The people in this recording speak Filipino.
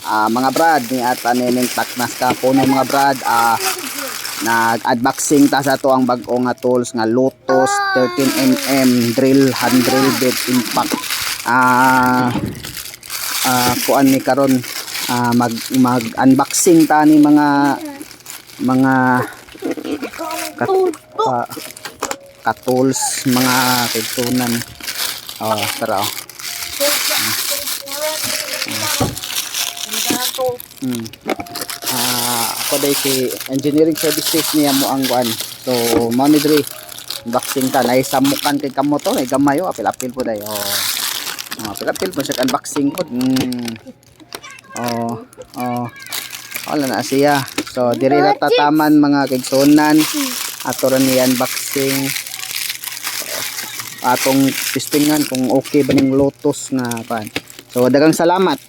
mga brad ni ata nining taknas ka po na mga brad. Nag-unboxing ta sa to ang bag-o nga tools nga Lotus 13mm drill hand drill bit impact. Kuan ni karon mag-unboxing ta ni mga ka-tools, mga kagtunan. Tara. Ako day si engineering services niya mo ang kuan. So mo ni diri unboxing ta nay samukan kay kamo to ay gamay apil-apil po day. Apil-apil po sa unboxing ko. Wala na siya. So diri ra tataman mga kagtunan ato ra ni unboxing. Atong testingan kung okay ba ning Lotus nga pan. So daghang salamat.